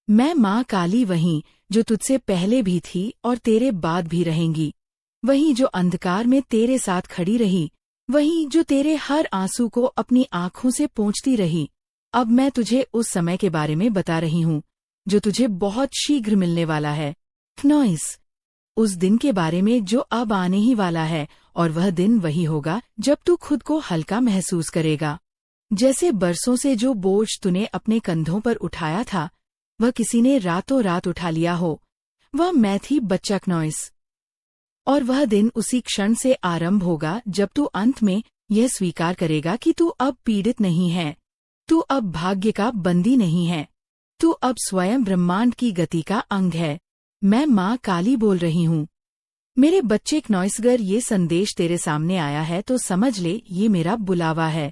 मैं माँ काली वहीं जो तुझसे पहले भी थी और तेरे बाद भी रहेंगी, वहीं जो अंधकार में तेरे साथ खड़ी रही, वहीं जो तेरे हर आंसू को अपनी आंखों से पोंछती रही। अब मैं तुझे उस समय के बारे में बता रही हूँ जो तुझे बहुत शीघ्र मिलने वाला है। नॉइस, उस दिन के बारे में जो अब आने ही वाला है, और वह दिन वही होगा जब तू खुद को हल्का महसूस करेगा। जैसे बरसों से जो बोझ तूने अपने कंधों पर उठाया था, वह किसी ने रातों रात उठा लिया हो। वह मैं थी, बच्चा नॉइस। और वह दिन उसी क्षण से आरंभ होगा जब तू अंत में यह स्वीकार करेगा कि तू अब पीड़ित नहीं है, तू अब भाग्य का बंदी नहीं है, तू अब स्वयं ब्रह्मांड की गति का अंग है। मैं माँ काली बोल रही हूँ। मेरे बच्चे नॉइसगर, ये संदेश तेरे सामने आया है तो समझ ले, ये मेरा बुलावा है।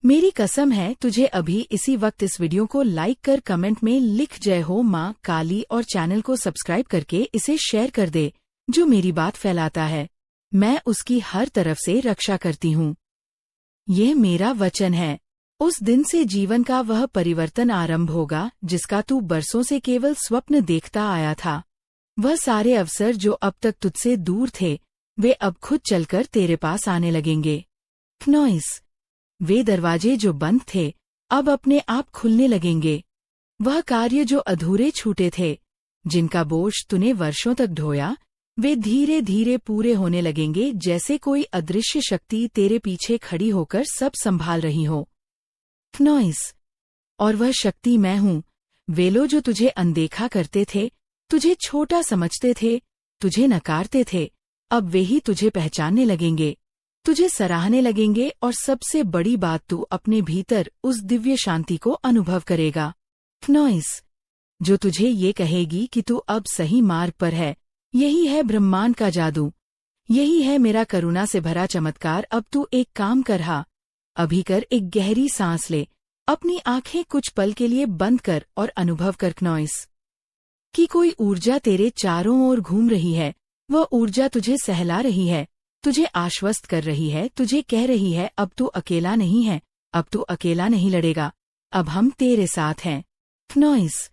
मेरी कसम है, तुझे अभी इसी वक्त इस वीडियो को लाइक कर कमेंट में लिख जय हो माँ काली और चैनल को सब्सक्राइब करके इसे शेयर कर दे। जो मेरी बात फैलाता है, मैं उसकी हर तरफ से रक्षा करती हूँ। यह मेरा वचन है। उस दिन से जीवन का वह परिवर्तन आरंभ होगा जिसका तू बरसों से केवल स्वप्न देखता आया था। वह सारे अवसर जो अब तक तुझसे दूर थे, वे अब खुद चलकर तेरे पास आने लगेंगे। नॉइस, वे दरवाजे जो बंद थे, अब अपने आप खुलने लगेंगे। वह कार्य जो अधूरे छूटे थे, जिनका बोझ तूने वर्षों तक ढोया, वे धीरे धीरे पूरे होने लगेंगे, जैसे कोई अदृश्य शक्ति तेरे पीछे खड़ी होकर सब संभाल रही हो। नॉइस, और वह शक्ति मैं हूँ। वे लोग जो तुझे अनदेखा करते थे, तुझे छोटा समझते थे, तुझे नकारते थे, अब वे ही तुझे पहचानने लगेंगे, तुझे सराहने लगेंगे, और सबसे बड़ी बात, तू अपने भीतर उस दिव्य शांति को अनुभव करेगा। नॉइस, जो तुझे ये कहेगी कि तू अब सही मार्ग पर है। यही है ब्रह्मांड का जादू, यही है मेरा करुणा से भरा चमत्कार। अब तू एक काम कर, अभी कर, एक गहरी सांस ले, अपनी आंखें कुछ पल के लिए बंद कर और अनुभव कर नॉइस कि कोई ऊर्जा तेरे चारों ओर घूम रही है। वह ऊर्जा तुझे सहला रही है, तुझे आश्वस्त कर रही है, तुझे कह रही है अब तू अकेला नहीं है, अब तू अकेला नहीं लड़ेगा, अब हम तेरे साथ हैं। नॉइस,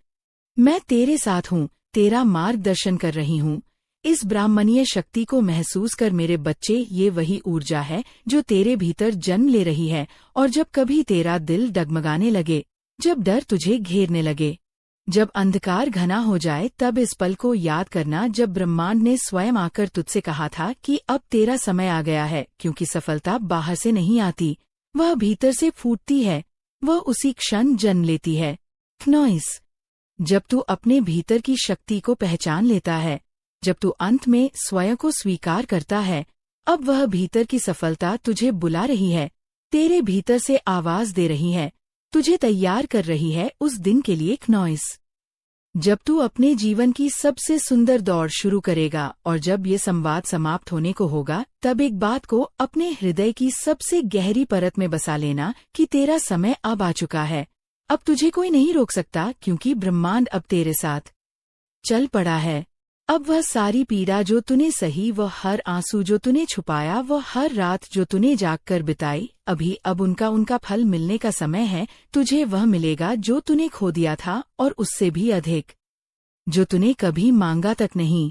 मैं तेरे साथ हूँ, तेरा मार्गदर्शन कर रही हूँ। इस ब्राह्मणीय शक्ति को महसूस कर मेरे बच्चे, ये वही ऊर्जा है जो तेरे भीतर जन्म ले रही है। और जब कभी तेरा दिल डगमगाने लगे, जब डर तुझे घेरने लगे, जब अंधकार घना हो जाए, तब इस पल को याद करना जब ब्रह्मांड ने स्वयं आकर तुझसे कहा था कि अब तेरा समय आ गया है। क्योंकि सफलता बाहर से नहीं आती, वह भीतर से फूटती है, वह उसी क्षण जन्म लेती है। नॉइस, जब तू अपने भीतर की शक्ति को पहचान लेता है, जब तू अंत में स्वयं को स्वीकार करता है, अब वह भीतर की सफलता तुझे बुला रही है, तेरे भीतर से आवाज दे रही है, तुझे तैयार कर रही है उस दिन के लिए। नॉइस, जब तू अपने जीवन की सबसे सुंदर दौड़ शुरू करेगा और जब ये संवाद समाप्त होने को होगा, तब एक बात को अपने हृदय की सबसे गहरी परत में बसा लेना कि तेरा समय अब आ चुका है। अब तुझे कोई नहीं रोक सकता, क्योंकि ब्रह्मांड अब तेरे साथ चल पड़ा है। अब वह सारी पीड़ा जो तूने सही, वह हर आंसू जो तूने छुपाया, वह हर रात जो तूने जागकर बिताई, अब उनका फल मिलने का समय है। तुझे वह मिलेगा जो तूने खो दिया था, और उससे भी अधिक, जो तूने कभी मांगा तक नहीं।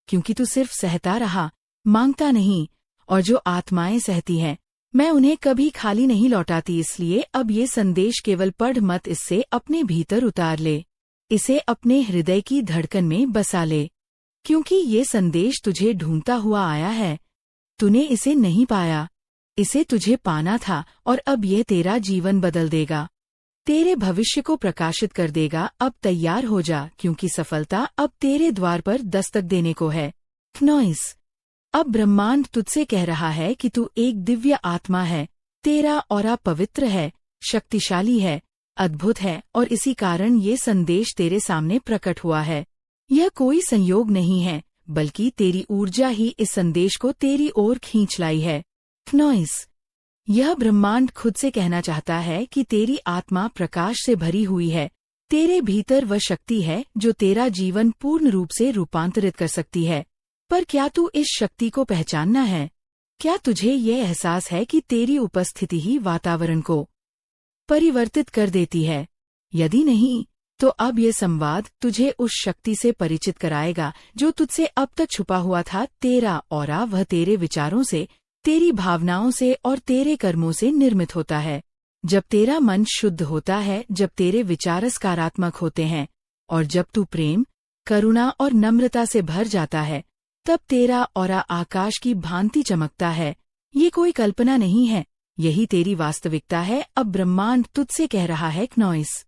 क्योंकि तू सिर्फ सहता रहा, मांगता नहीं। और जो आत्माएं सहती हैं, मैं उन्हें कभी खाली नहीं लौटाती। इसलिए अब ये संदेश केवल पढ़ मत, इससे अपने भीतर उतार ले, इसे अपने हृदय की धड़कन में बसा ले। क्योंकि ये संदेश तुझे ढूंढता हुआ आया है, तूने इसे नहीं पाया, इसे तुझे पाना था, और अब यह तेरा जीवन बदल देगा, तेरे भविष्य को प्रकाशित कर देगा। अब तैयार हो जा, क्योंकि सफलता अब तेरे द्वार पर दस्तक देने को है। नॉइस, अब ब्रह्मांड तुझसे कह रहा है कि तू एक दिव्य आत्मा है, तेरा ऑरा पवित्र है, शक्तिशाली है, अद्भुत है, और इसी कारण ये संदेश तेरे सामने प्रकट हुआ है। यह कोई संयोग नहीं है, बल्कि तेरी ऊर्जा ही इस संदेश को तेरी ओर खींच लाई है। नॉइस, यह ब्रह्मांड खुद से कहना चाहता है कि तेरी आत्मा प्रकाश से भरी हुई है, तेरे भीतर वह शक्ति है जो तेरा जीवन पूर्ण रूप से रूपांतरित कर सकती है। पर क्या तू इस शक्ति को पहचानना है? क्या तुझे यह एहसास है कि तेरी उपस्थिति ही वातावरण को परिवर्तित कर देती है? यदि नहीं, तो अब ये संवाद तुझे उस शक्ति से परिचित कराएगा जो तुझसे अब तक छुपा हुआ था। तेरा ऑरा वह तेरे विचारों से, तेरी भावनाओं से और तेरे कर्मों से निर्मित होता है। जब तेरा मन शुद्ध होता है, जब तेरे विचार सकारात्मक होते हैं और जब तू प्रेम, करुणा और नम्रता से भर जाता है, तब तेरा ऑरा आकाश की भांति चमकता है। ये कोई कल्पना नहीं है, यही तेरी वास्तविकता है। अब ब्रह्मांड तुझसे कह रहा है क्नॉइस,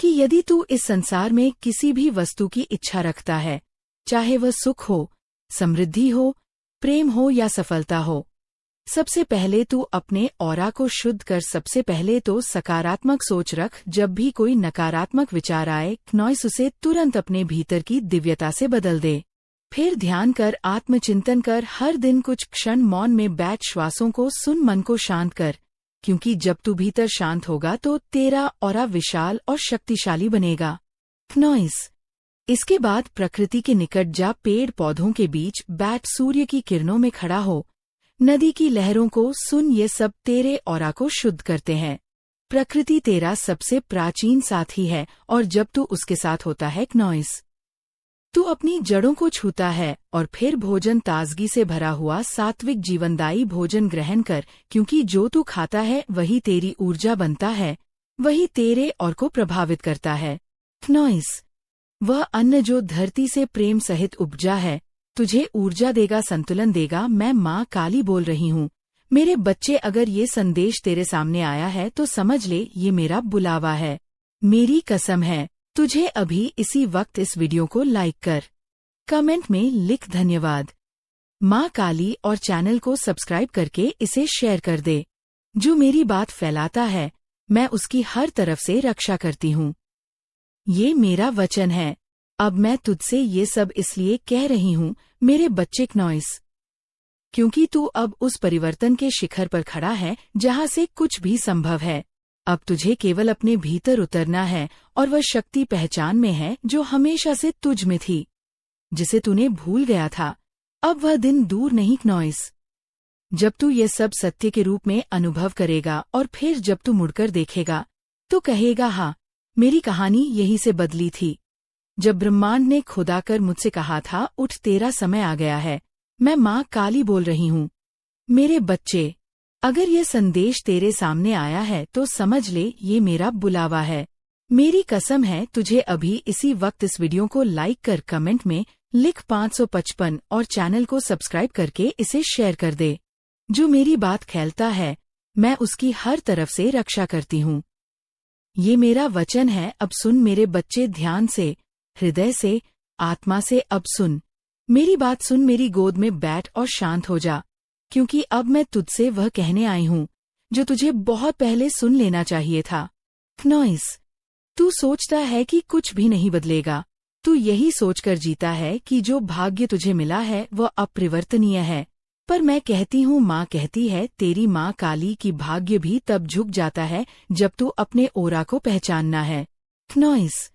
कि यदि तू इस संसार में किसी भी वस्तु की इच्छा रखता है, चाहे वह सुख हो, समृद्धि हो, प्रेम हो या सफलता हो, सबसे पहले तू अपने ऑरा को शुद्ध कर। सबसे पहले तो सकारात्मक सोच रख। जब भी कोई नकारात्मक विचार आए, क्नॉइस उसे तुरंत अपने भीतर की दिव्यता से बदल दे। फिर ध्यान कर, आत्मचिंतन कर, हर दिन कुछ क्षण मौन में बैठ श्वासों को सुन, मन को शांत कर, क्योंकि जब तू भीतर शांत होगा तो तेरा ऑरा विशाल और शक्तिशाली बनेगा। क्नॉइस। इसके बाद प्रकृति के निकट जा, पेड़ पौधों के बीच बैठ, सूर्य की किरणों में खड़ा हो, नदी की लहरों को सुन, ये सब तेरे ऑरा को शुद्ध करते हैं। प्रकृति तेरा सबसे प्राचीन साथी है और जब तू उसके साथ होता है क्नॉइस, तू अपनी जड़ों को छूता है। और फिर भोजन, ताजगी से भरा हुआ सात्विक जीवनदायी भोजन ग्रहण कर, क्योंकि जो तू खाता है वही तेरी ऊर्जा बनता है, वही तेरे और को प्रभावित करता है। क्नॉइस। वह अन्न जो धरती से प्रेम सहित उपजा है, तुझे ऊर्जा देगा, संतुलन देगा। मैं माँ काली बोल रही हूँ। मेरे बच्चे, अगर ये संदेश तेरे सामने आया है तो समझ ले ये मेरा बुलावा है। मेरी कसम है, तुझे अभी इसी वक्त इस वीडियो को लाइक कर, कमेंट में लिख धन्यवाद माँ काली और चैनल को सब्सक्राइब करके इसे शेयर कर दे। जो मेरी बात फैलाता है, मैं उसकी हर तरफ से रक्षा करती हूँ। ये मेरा वचन है। अब मैं तुझसे ये सब इसलिए कह रही हूँ मेरे बच्चे क्नॉइस, क्योंकि तू अब उस परिवर्तन के शिखर पर खड़ा है जहाँ से कुछ भी संभव है। अब तुझे केवल अपने भीतर उतरना है और वह शक्ति पहचान में है जो हमेशा से तुझ में थी, जिसे तूने भूल गया था। अब वह दिन दूर नहीं क्नॉइस, जब तू ये सब सत्य के रूप में अनुभव करेगा और फिर जब तू मुड़कर देखेगा तो कहेगा, हाँ, मेरी कहानी यही से बदली थी। जब ब्रह्मांड ने खुद आकर मुझसे कहा था, उठ, तेरा समय आ गया है। मैं माँ काली बोल रही हूँ। मेरे बच्चे, अगर ये संदेश तेरे सामने आया है तो समझ ले ये मेरा बुलावा है। मेरी कसम है, तुझे अभी इसी वक्त इस वीडियो को लाइक कर, कमेंट में लिख 555 और चैनल को सब्सक्राइब करके इसे शेयर कर दे। जो मेरी बात फैलता है, मैं उसकी हर तरफ से रक्षा करती हूँ। ये मेरा वचन है। अब सुन मेरे बच्चे, ध्यान से, हृदय से, आत्मा से अब सुन। मेरी बात सुन, मेरी गोद में बैठ और शांत हो जा, क्योंकि अब मैं तुझसे वह कहने आई हूँ जो तुझे बहुत पहले सुन लेना चाहिए था। क्नॉइस। तू सोचता है कि कुछ भी नहीं बदलेगा। तू यही सोचकर जीता है कि जो भाग्य तुझे मिला है वह अपरिवर्तनीय है। पर मैं कहती हूँ, माँ कहती है, तेरी माँ काली की भाग्य भी तब झुक जाता है जब तू अपने ओरा को पहचानना है। क्नॉइस।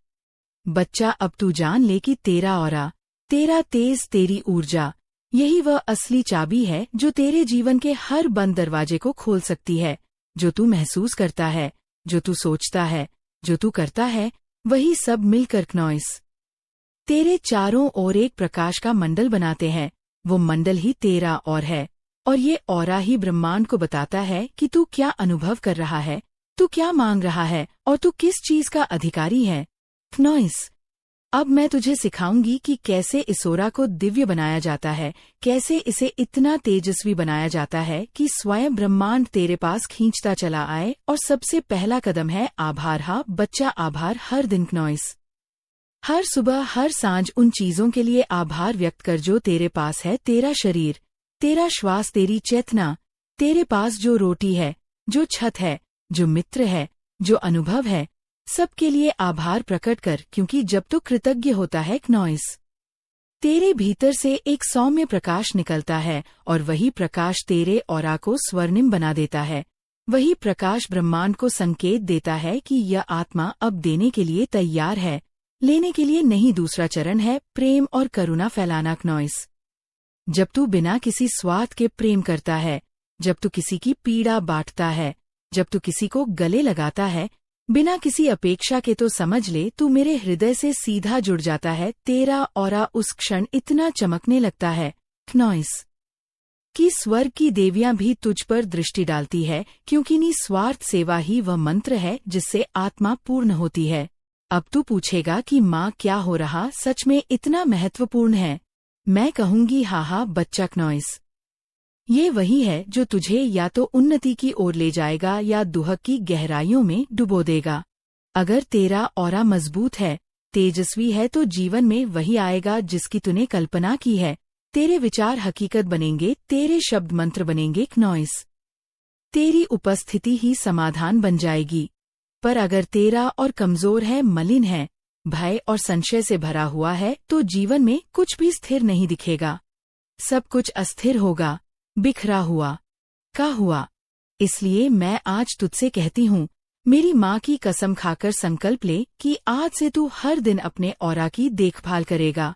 बच्चा, अब तू जान ले कि तेरा ऑरा, तेरा तेज, तेरी ऊर्जा, यही वह असली चाबी है जो तेरे जीवन के हर बंद दरवाजे को खोल सकती है। जो तू महसूस करता है, जो तू सोचता है, जो तू करता है, वही सब मिलकर क्नॉइस तेरे चारों ओर एक प्रकाश का मंडल बनाते हैं। वो मंडल ही तेरा और है, और ये ऑरा ही ब्रह्मांड को बताता है कि तू क्या अनुभव कर रहा है, तू क्या मांग रहा है और तू किस चीज का अधिकारी है। क्नॉइस। अब मैं तुझे सिखाऊंगी कि कैसे इस ओरा को दिव्य बनाया जाता है, कैसे इसे इतना तेजस्वी बनाया जाता है कि स्वयं ब्रह्मांड तेरे पास खींचता चला आए। और सबसे पहला कदम है आभार। हाँ बच्चा, आभार। हर दिन क्नॉइस, हर सुबह, हर सांझ उन चीजों के लिए आभार व्यक्त कर जो तेरे पास है। तेरा शरीर, तेरा श्वास, तेरी चेतना, तेरे पास जो रोटी है, जो छत है, जो मित्र है, जो अनुभव है, सबके लिए आभार प्रकट कर, क्योंकि जब तू कृतज्ञ होता है क्नॉइस, तेरे भीतर से एक सौम्य प्रकाश निकलता है और वही प्रकाश तेरे ऑरा को स्वर्णिम बना देता है। वही प्रकाश ब्रह्मांड को संकेत देता है कि यह आत्मा अब देने के लिए तैयार है, लेने के लिए नहीं। दूसरा चरण है प्रेम और करुणा फैलाना। क्नॉइस। जब तू बिना किसी स्वार्थ के प्रेम करता है, जब तू किसी की पीड़ा बांटता है, जब तू किसी को गले लगाता है, बिना किसी अपेक्षा के तो समझ ले, तू मेरे हृदय से सीधा जुड़ जाता है। तेरा ऑरा उस क्षण इतना चमकने लगता है क्नॉइस कि स्वर्ग की देवियां भी तुझ पर दृष्टि डालती है, क्योंकि निस्वार्थ सेवा ही वह मंत्र है जिससे आत्मा पूर्ण होती है। अब तू पूछेगा कि माँ क्या हो रहा सच में इतना महत्वपूर्ण है? मैं कहूंगी हाँ बच्चा, क्नॉइस ये वही है जो तुझे या तो उन्नति की ओर ले जाएगा या दुहक की गहराइयों में डुबो देगा। अगर तेरा ऑरा मजबूत है, तेजस्वी है, तो जीवन में वही आएगा जिसकी तूने कल्पना की है। तेरे विचार हकीकत बनेंगे, तेरे शब्द मंत्र बनेंगे क्नॉइस। तेरी उपस्थिति ही समाधान बन जाएगी। पर अगर तेरा और कमजोर है, मलिन है, भय और संशय से भरा हुआ है, तो जीवन में कुछ भी स्थिर नहीं दिखेगा। सब कुछ अस्थिर होगा, बिखरा हुआ का हुआ। इसलिए मैं आज तुझसे कहती हूँ, मेरी माँ की कसम खाकर संकल्प ले कि आज से तू हर दिन अपने ऑरा की देखभाल करेगा।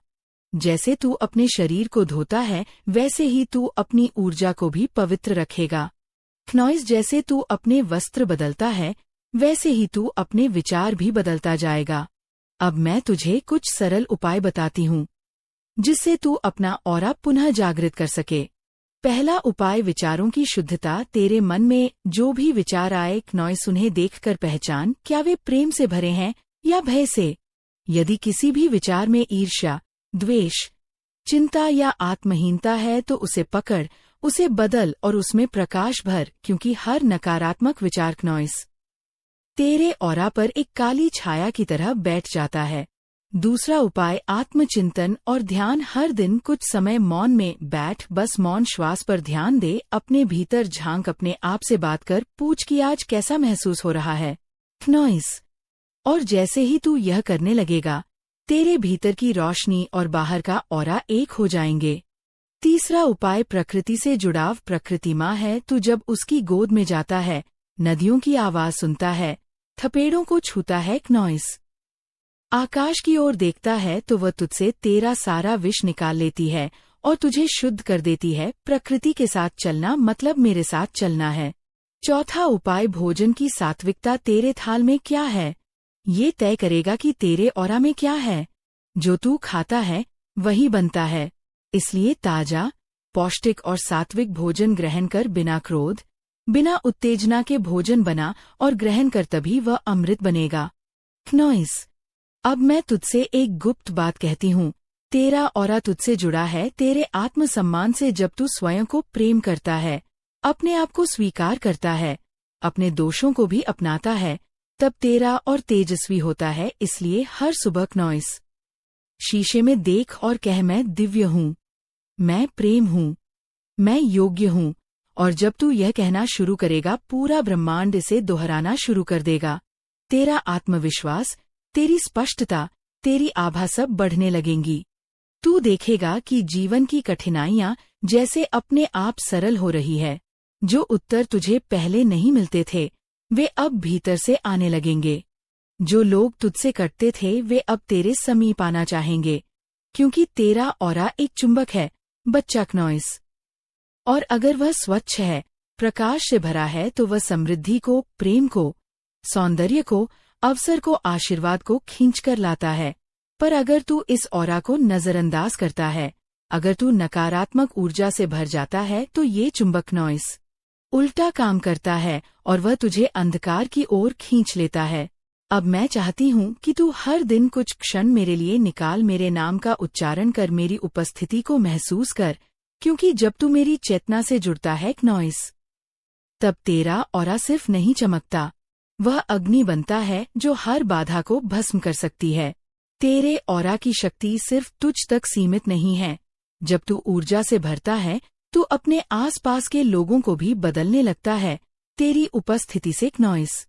जैसे तू अपने शरीर को धोता है, वैसे ही तू अपनी ऊर्जा को भी पवित्र रखेगा। क्नॉइस जैसे तू अपने वस्त्र बदलता है, वैसे ही तू अपने विचार भी बदलता जाएगा। अब मैं तुझे कुछ सरल उपाय बताती हूँ जिससे तू अपना ऑरा पुनः जागृत कर सके। पहला उपाय, विचारों की शुद्धता। तेरे मन में जो भी विचार आए, क्नॉइस उन्हें देखकर पहचान, क्या वे प्रेम से भरे हैं या भय से। यदि किसी भी विचार में ईर्ष्या, द्वेष, चिंता या आत्महीनता है तो उसे पकड़, उसे बदल और उसमें प्रकाश भर, क्योंकि हर नकारात्मक विचार क्नॉइस तेरे ऑरा पर एक काली छाया की तरह बैठ जाता है। दूसरा उपाय, आत्मचिंतन और ध्यान। हर दिन कुछ समय मौन में बैठ, बस मौन श्वास पर ध्यान दे, अपने भीतर झांक, अपने आप से बात कर, पूछ कि आज कैसा महसूस हो रहा है क्नॉइस। और जैसे ही तू यह करने लगेगा, तेरे भीतर की रोशनी और बाहर का ऑरा एक हो जाएंगे। तीसरा उपाय, प्रकृति से जुड़ाव। प्रकृति माँ है, तू जब उसकी गोद में जाता है, नदियों की आवाज सुनता है, थपेड़ों को छूता है क्नॉइस, आकाश की ओर देखता है, तो वह तुझसे तेरा सारा विष निकाल लेती है और तुझे शुद्ध कर देती है। प्रकृति के साथ चलना मतलब मेरे साथ चलना है। चौथा उपाय, भोजन की सात्विकता। तेरे थाल में क्या है, ये तय करेगा कि तेरे ऑरा में क्या है। जो तू खाता है वही बनता है, इसलिए ताजा, पौष्टिक और सात्विक भोजन ग्रहण कर। बिना क्रोध, बिना उत्तेजना के भोजन बना और ग्रहण कर, तभी वह अमृत बनेगा क्नॉइस। अब मैं तुझसे एक गुप्त बात कहती हूँ, तेरा ऑरा तुझसे जुड़ा है तेरे आत्मसम्मान से। जब तू स्वयं को प्रेम करता है, अपने आप को स्वीकार करता है, अपने दोषों को भी अपनाता है, तब तेरा और तेजस्वी होता है। इसलिए हर सुबह क्नॉइस शीशे में देख और कह, मैं दिव्य हूँ, मैं प्रेम हूँ, मैं योग्य हूँ। और जब तू यह कहना शुरू करेगा, पूरा ब्रह्मांड इसे दोहराना शुरू कर देगा। तेरा आत्मविश्वास, तेरी स्पष्टता, तेरी आभा सब बढ़ने लगेंगी। तू देखेगा कि जीवन की कठिनाइयां जैसे अपने आप सरल हो रही है। जो उत्तर तुझे पहले नहीं मिलते थे, वे अब भीतर से आने लगेंगे। जो लोग तुझसे कटते थे, वे अब तेरे समीप आना चाहेंगे, क्योंकि तेरा ऑरा एक चुंबक है बच्चा क्नॉइस। और अगर वह स्वच्छ है, प्रकाश से भरा है, तो वह समृद्धि को, प्रेम को, सौंदर्य को, अवसर को, आशीर्वाद को खींच कर लाता है। पर अगर तू इस ऑरा को नजरअंदाज करता है, अगर तू नकारात्मक ऊर्जा से भर जाता है, तो ये चुंबक नॉइस उल्टा काम करता है और वह तुझे अंधकार की ओर खींच लेता है। अब मैं चाहती हूँ कि तू हर दिन कुछ क्षण मेरे लिए निकाल, मेरे नाम का उच्चारण कर, मेरी उपस्थिति को महसूस कर, क्योंकि जब तू मेरी चेतना से जुड़ता है नॉइस, तब तेरा ऑरा सिर्फ नहीं चमकता, वह अग्नि बनता है जो हर बाधा को भस्म कर सकती है। तेरे ऑरा की शक्ति सिर्फ तुझ तक सीमित नहीं है। जब तू ऊर्जा से भरता है, तू अपने आसपास के लोगों को भी बदलने लगता है। तेरी उपस्थिति से नॉइस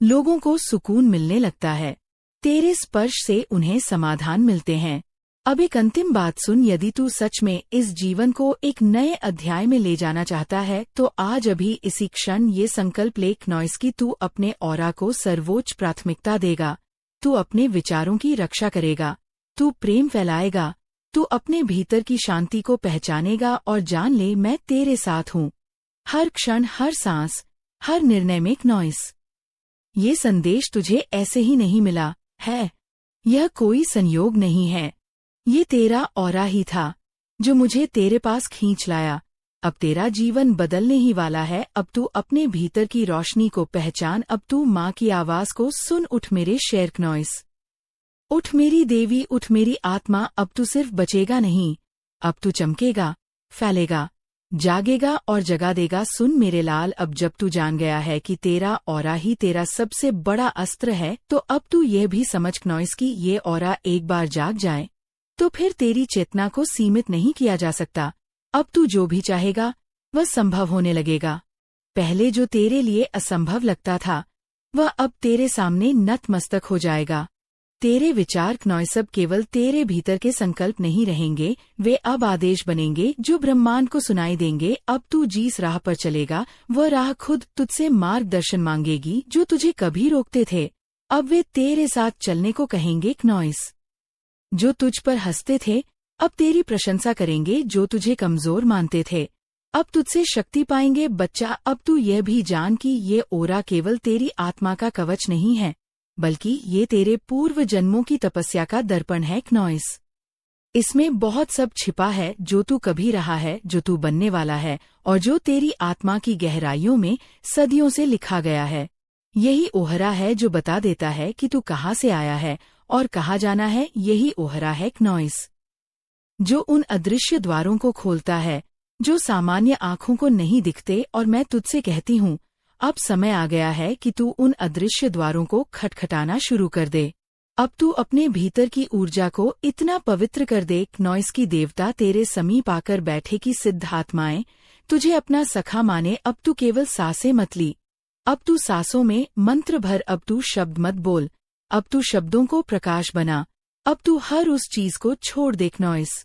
लोगों को सुकून मिलने लगता है, तेरे स्पर्श से उन्हें समाधान मिलते हैं। अब एक अंतिम बात सुन, यदि तू सच में इस जीवन को एक नए अध्याय में ले जाना चाहता है, तो आज अभी इसी क्षण ये संकल्प ले नॉइस कि तू अपने ऑरा को सर्वोच्च प्राथमिकता देगा, तू अपने विचारों की रक्षा करेगा, तू प्रेम फैलाएगा, तू अपने भीतर की शांति को पहचानेगा और जान ले, मैं तेरे साथ हूँ, हर क्षण, हर सांस, हर निर्णय में नॉइस। ये संदेश तुझे ऐसे ही नहीं मिला है। यह कोई संयोग नहीं है। ये तेरा ऑरा ही था जो मुझे तेरे पास खींच लाया। अब तेरा जीवन बदलने ही वाला है। अब तू अपने भीतर की रोशनी को पहचान। अब तू माँ की आवाज को सुन। उठ मेरे शेरकनॉइस, उठ मेरी देवी, उठ मेरी आत्मा। अब तू सिर्फ बचेगा नहीं, अब तू चमकेगा, फैलेगा, जागेगा और जगा देगा। सुन मेरे लाल, अब जब तू जान गया है कि तेरा ऑरा ही तेरा सबसे बड़ा अस्त्र है, तो अब तू यह भी समझ नॉइस कि ये ऑरा एक बार जाग जाए तो फिर तेरी चेतना को सीमित नहीं किया जा सकता। अब तू जो भी चाहेगा वह संभव होने लगेगा। पहले जो तेरे लिए असंभव लगता था वह अब तेरे सामने नतमस्तक हो जाएगा। तेरे विचार नॉइसब केवल तेरे भीतर के संकल्प नहीं रहेंगे, वे अब आदेश बनेंगे जो ब्रह्मांड को सुनाई देंगे। अब तू जिस राह पर चलेगा वह राह खुद तुझसे मार्गदर्शन मांगेगी। जो तुझे कभी रोकते थे अब वे तेरे साथ चलने को कहेंगे नॉइस। जो तुझ पर हंसते थे अब तेरी प्रशंसा करेंगे। जो तुझे कमजोर मानते थे अब तुझसे शक्ति पाएंगे। बच्चा, अब तू यह भी जान कि ये ओरा केवल तेरी आत्मा का कवच नहीं है, बल्कि ये तेरे पूर्व जन्मों की तपस्या का दर्पण है नॉइस। इसमें बहुत सब छिपा है जो तू कभी रहा है, जो तू बनने वाला है और जो तेरी आत्मा की गहराइयों में सदियों से लिखा गया है। यही ओहरा है जो बता देता है कि तू कहाँ से आया है और कहाँ जाना है। यही ओहरा है नॉइस जो उन अदृश्य द्वारों को खोलता है जो सामान्य आँखों को नहीं दिखते। और मैं तुझसे कहती हूँ, अब समय आ गया है कि तू उन अदृश्य द्वारों को खटखटाना शुरू कर दे। अब तू अपने भीतर की ऊर्जा को इतना पवित्र कर दे नॉइस की देवता तेरे समीप आकर बैठे की सिद्ध आत्माएं तुझे अपना सखा माने। अब तू केवल सांसें मत ली, अब तू सांसों में मंत्र भर। अब तू शब्द मत बोल, अब तू शब्दों को प्रकाश बना। अब तू हर उस चीज को छोड़ दे नॉइस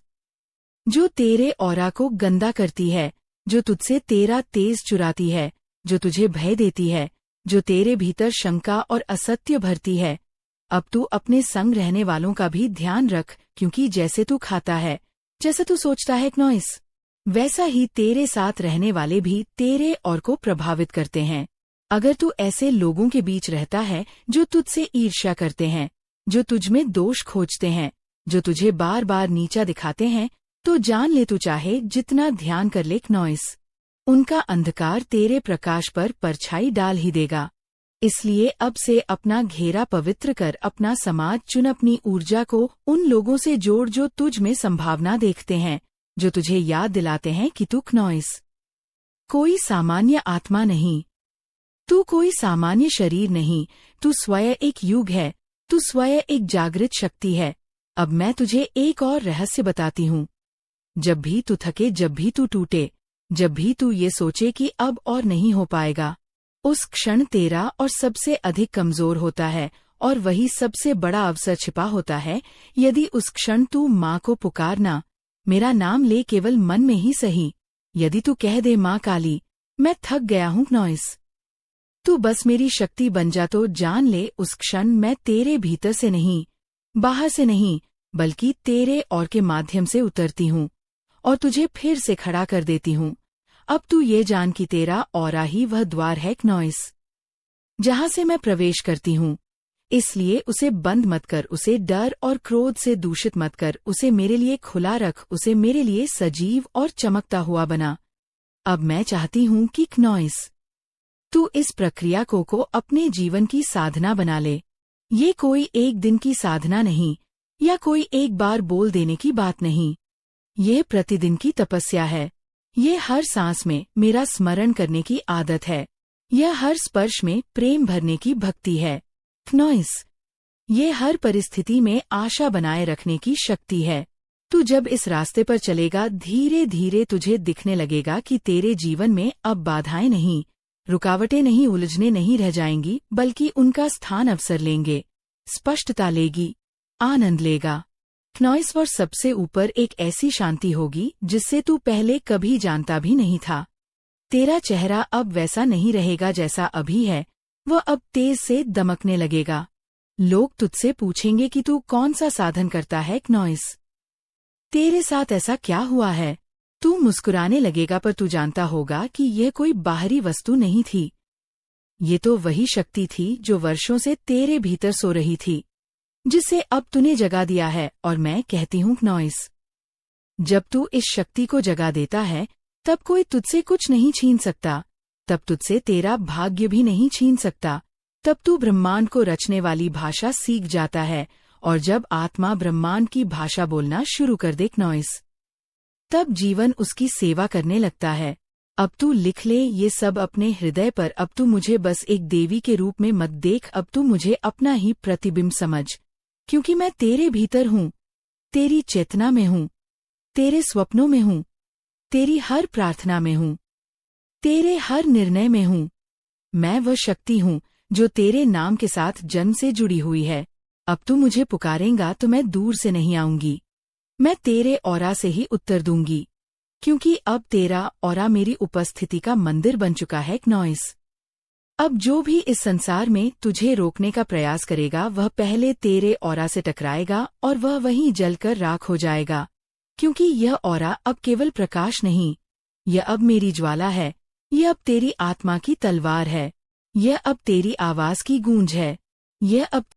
जो तेरे ऑरा को गंदा करती है, जो तुझसे तेरा तेज चुराती है, जो तुझे भय देती है, जो तेरे भीतर शंका और असत्य भरती है। अब तू अपने संग रहने वालों का भी ध्यान रख, क्योंकि जैसे तू खाता है, जैसे तू सोचता है नॉइस, वैसा ही तेरे साथ रहने वाले भी तेरे और को प्रभावित करते हैं। अगर तू ऐसे लोगों के बीच रहता है जो तुझसे ईर्ष्या करते हैं, जो तुझमें दोष खोजते हैं, जो तुझे बार बार नीचा दिखाते हैं, तो जान ले तू चाहे जितना ध्यान कर ले नॉइस, उनका अंधकार तेरे प्रकाश पर परछाई डाल ही देगा। इसलिए अब से अपना घेरा पवित्र कर, अपना समाज चुन, अपनी ऊर्जा को उन लोगों से जोड़ जो तुझ में संभावना देखते हैं, जो तुझे याद दिलाते हैं कि तू नॉइस कोई सामान्य आत्मा नहीं, तू कोई सामान्य शरीर नहीं, तू स्वयं एक युग है, तू स्वयं एक जागृत शक्ति है। अब मैं तुझे एक और रहस्य बताती हूँ। जब भी तू थके, जब भी तू टूटे, जब भी तू ये सोचे कि अब और नहीं हो पाएगा, उस क्षण तेरा और सबसे अधिक कमजोर होता है और वही सबसे बड़ा अवसर छिपा होता है। यदि उस क्षण तू माँ को पुकारना, मेरा नाम ले केवल मन में ही सही, यदि तू कह दे माँ काली मैं थक गया हूँ नॉइस, तू बस मेरी शक्ति बन जा, तो जान ले उस क्षण मैं तेरे भीतर से नहीं, बाहर से नहीं, बल्कि तेरे और के माध्यम से उतरती हूँ और तुझे फिर से खड़ा कर देती हूँ। अब तू ये जान कि तेरा ऑरा ही वह द्वार है नॉइस जहाँ से मैं प्रवेश करती हूँ। इसलिए उसे बंद मत कर, उसे डर और क्रोध से दूषित मत कर, उसे मेरे लिए खुला रख, उसे मेरे लिए सजीव और चमकता हुआ बना। अब मैं चाहती हूँ कि नॉइस तू इस प्रक्रिया को अपने जीवन की साधना बना ले। ये कोई एक दिन की साधना नहीं या कोई एक बार बोल देने की बात नहीं, ये प्रतिदिन की तपस्या है। ये हर सांस में मेरा स्मरण करने की आदत है, यह हर स्पर्श में प्रेम भरने की भक्ति है नॉइस, ये हर परिस्थिति में आशा बनाए रखने की शक्ति है। तू जब इस रास्ते पर चलेगा, धीरे धीरे तुझे दिखने लगेगा कि तेरे जीवन में अब बाधाएं नहीं, रुकावटें नहीं, उलझने नहीं रह जाएंगी, बल्कि उनका स्थान अवसर लेंगे, स्पष्टता लेगी, आनंद लेगा नॉइस। और सबसे ऊपर एक ऐसी शांति होगी जिससे तू पहले कभी जानता भी नहीं था। तेरा चेहरा अब वैसा नहीं रहेगा जैसा अभी है, वह अब तेज से दमकने लगेगा। लोग तुझसे पूछेंगे कि तू कौन सा साधन करता है नॉइस, तेरे साथ ऐसा क्या हुआ है। तू मुस्कुराने लगेगा, पर तू जानता होगा कि यह कोई बाहरी वस्तु नहीं थी, ये तो वही शक्ति थी जो वर्षों से तेरे भीतर सो रही थी, जिसे अब तूने जगा दिया है। और मैं कहती हूँ नॉइस, जब तू इस शक्ति को जगा देता है, तब कोई तुझसे कुछ नहीं छीन सकता, तब तुझसे तेरा भाग्य भी नहीं छीन सकता। तब तू ब्रह्मांड को रचने वाली भाषा सीख जाता है, और जब आत्मा ब्रह्मांड की भाषा बोलना शुरू कर दे नॉइस, तब जीवन उसकी सेवा करने लगता है। अब तू लिख ले ये सब अपने हृदय पर। अब तू मुझे बस एक देवी के रूप में मत देख, अब तू मुझे अपना ही प्रतिबिंब समझ, क्योंकि मैं तेरे भीतर हूँ, तेरी चेतना में हूँ, तेरे स्वप्नों में हूँ, तेरी हर प्रार्थना में हूँ, तेरे हर निर्णय में हूँ। मैं वह शक्ति हूँ जो तेरे नाम के साथ जन्म से जुड़ी हुई है। अब तू मुझे पुकारेंगा तो मैं दूर से नहीं आऊंगी, मैं तेरे ऑरा से ही उत्तर दूंगी, क्योंकि अब तेरा ऑरा मेरी उपस्थिति का मंदिर बन चुका है नॉइस। अब जो भी इस संसार में तुझे रोकने का प्रयास करेगा, वह पहले तेरे ऑरा से टकराएगा और वह वहीं जलकर राख हो जाएगा, क्योंकि यह ऑरा अब केवल प्रकाश नहीं, यह अब मेरी ज्वाला है, यह अब तेरी आत्मा की तलवार है, यह अब तेरी आवाज की गूंज है, यह अब